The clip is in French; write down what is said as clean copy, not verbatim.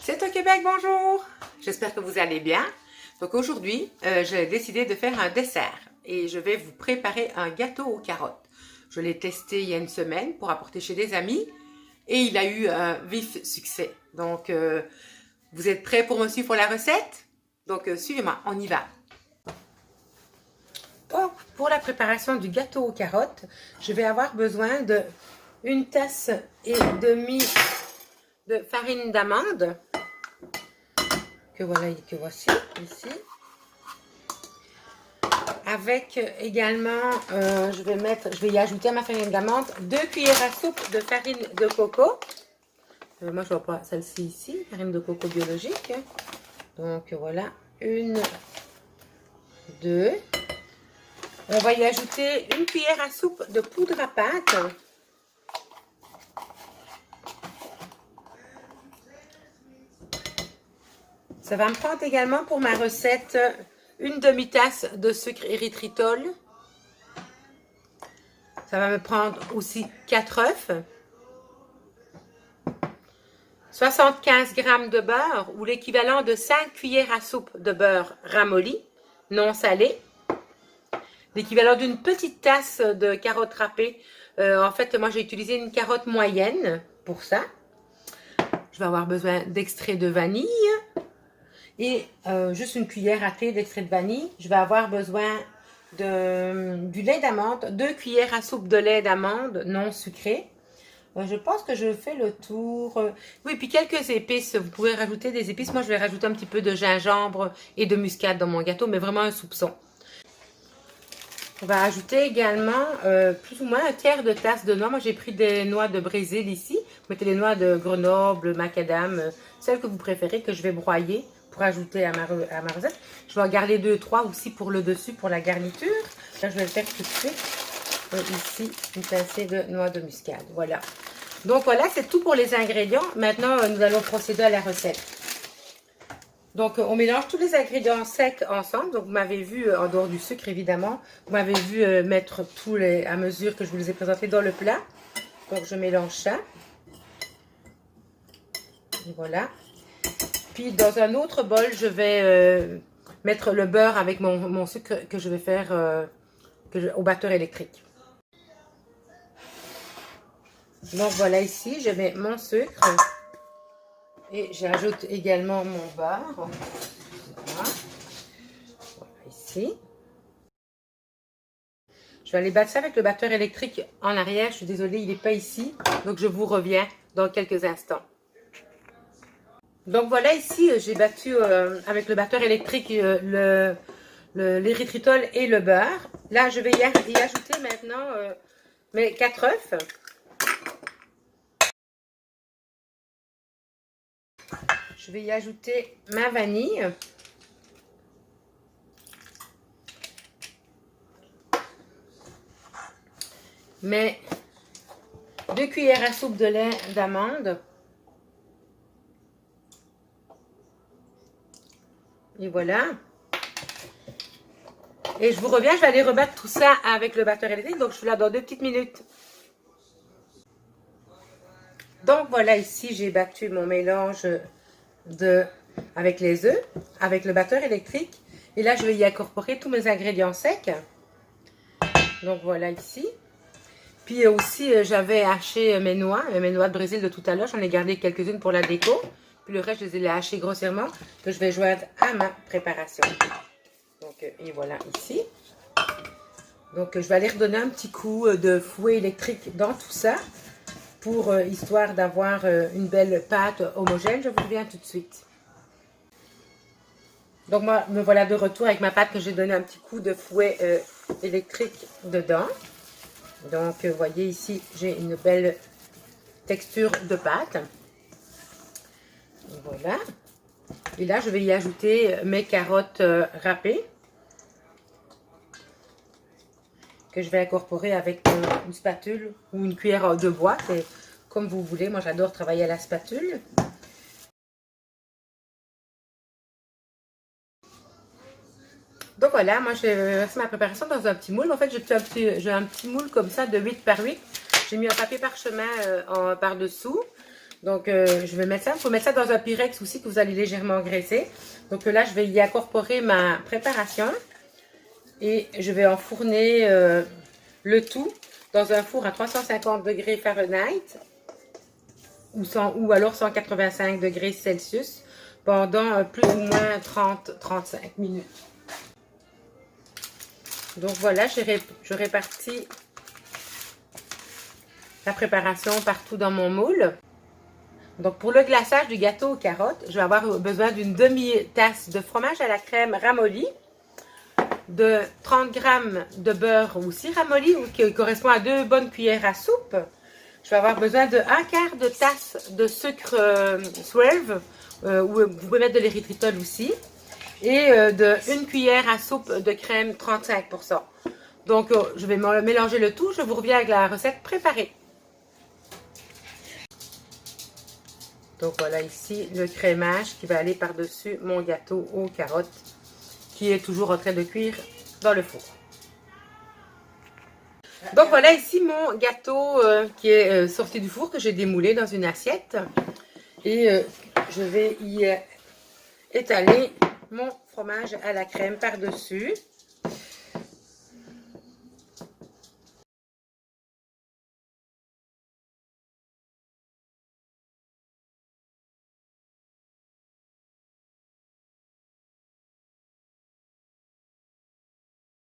C'est au Québec, bonjour! J'espère que vous allez bien. Donc aujourd'hui, j'ai décidé de faire un dessert et je vais vous préparer un gâteau aux carottes. Je l'ai testé il y a une semaine pour apporter chez des amis et il a eu un vif succès. Donc, vous êtes prêts pour me suivre pour la recette? Donc, suivez-moi, on y va. Donc, pour la préparation du gâteau aux carottes, je vais avoir besoin de 1,5 tasse de farine d'amande. Que voici ici, avec également je vais y ajouter à ma farine d'amande 2 cuillères à soupe de farine de coco. Moi je vois pas celle-ci ici, farine de coco biologique. Donc voilà, 1, 2. On va y ajouter 1 cuillère à soupe de poudre à pâte. Ça va me prendre également pour ma recette 1 demi-tasse de sucre érythritol. Ça va me prendre aussi 4 œufs. 75 g de beurre ou l'équivalent de 5 cuillères à soupe de beurre ramolli, non salé. L'équivalent d'une petite tasse de carottes râpées. En fait, moi j'ai utilisé une carotte moyenne pour ça. Je vais avoir besoin d'extrait de vanille. Et juste une cuillère à thé d'extrait de vanille. Je vais avoir besoin du lait d'amande, 2 cuillères à soupe de lait d'amande non sucré. Je pense que je fais le tour. Oui, puis quelques épices. Vous pouvez rajouter des épices. Moi, je vais rajouter un petit peu de gingembre et de muscade dans mon gâteau, mais vraiment un soupçon. On va ajouter également plus ou moins 1/3 de tasse de noix. Moi, j'ai pris des noix de Brésil ici. Vous mettez les noix de Grenoble, macadam, celles que vous préférez, que je vais broyer pour ajouter à ma recette. Je vais en garder 2-3 aussi pour le dessus, pour la garniture. Là, je vais le faire tout de suite. Ici, une pincée de noix de muscade. Voilà. Donc voilà, c'est tout pour les ingrédients. Maintenant, nous allons procéder à la recette. Donc, on mélange tous les ingrédients secs ensemble. Donc, vous m'avez vu, en dehors du sucre, évidemment, vous m'avez vu mettre tous à mesure que je vous les ai présentés dans le plat. Donc, je mélange ça. Et voilà. Puis, dans un autre bol, je vais mettre le beurre avec mon sucre que je vais faire au batteur électrique. Donc, voilà ici, je mets mon sucre. Et j'ajoute également mon beurre. Voilà. Voilà ici. Je vais aller battre ça avec le batteur électrique en arrière. Je suis désolée, il n'est pas ici. Donc, je vous reviens dans quelques instants. Donc, voilà ici, j'ai battu avec le batteur électrique l'érythritol et le beurre. Là, je vais y ajouter maintenant mes 4 œufs. Je vais y ajouter ma vanille. Mes 2 cuillères à soupe de lait d'amande. Et voilà. Et je vous reviens, je vais aller rebattre tout ça avec le batteur électrique. Donc, je suis là dans 2 petites minutes. Donc, voilà, ici, j'ai battu mon mélange avec les œufs, avec le batteur électrique. Et là, je vais y incorporer tous mes ingrédients secs. Donc, voilà ici. Puis aussi, j'avais haché mes noix de Brésil de tout à l'heure. J'en ai gardé quelques-unes pour la déco. Puis le reste, je les ai hachées grossièrement, que je vais joindre à ma préparation. Donc, et voilà ici. Donc, je vais aller redonner un petit coup de fouet électrique dans tout ça, pour histoire d'avoir une belle pâte homogène. Je vous reviens tout de suite. Donc, moi, me voilà de retour avec ma pâte que j'ai donné un petit coup de fouet électrique dedans. Donc, vous voyez ici, j'ai une belle texture de pâte. Voilà. Et là, je vais y ajouter mes carottes râpées que je vais incorporer avec une spatule ou une cuillère de bois. C'est comme vous voulez. Moi, j'adore travailler à la spatule. Donc voilà, moi, je vais verser ma préparation dans un petit moule. En fait, j'ai un petit moule comme ça de 8 par 8. J'ai mis un papier parchemin par-dessous. Donc, je vais mettre ça. Il faut mettre ça dans un Pyrex aussi que vous allez légèrement graisser. Donc là, je vais y incorporer ma préparation. Et je vais enfourner le tout dans un four à 350 degrés Fahrenheit ou alors 185 degrés Celsius pendant plus ou moins 30-35 minutes. Donc voilà, je répartis la préparation partout dans mon moule. Donc pour le glaçage du gâteau aux carottes, je vais avoir besoin d'une demi-tasse de fromage à la crème ramolli, de 30 g de beurre aussi ramolli, qui correspond à 2 bonnes cuillères à soupe. Je vais avoir besoin de 1/4 de tasse de sucre Swerve, ou vous pouvez mettre de l'érythritol aussi, et de 1 cuillère à soupe de crème 35%. Donc je vais mélanger le tout, je vous reviens avec la recette préparée. Donc voilà ici le crémage qui va aller par-dessus mon gâteau aux carottes qui est toujours en train de cuire dans le four. Donc voilà ici mon gâteau qui est sorti du four, que j'ai démoulé dans une assiette. Et je vais y étaler mon fromage à la crème par-dessus.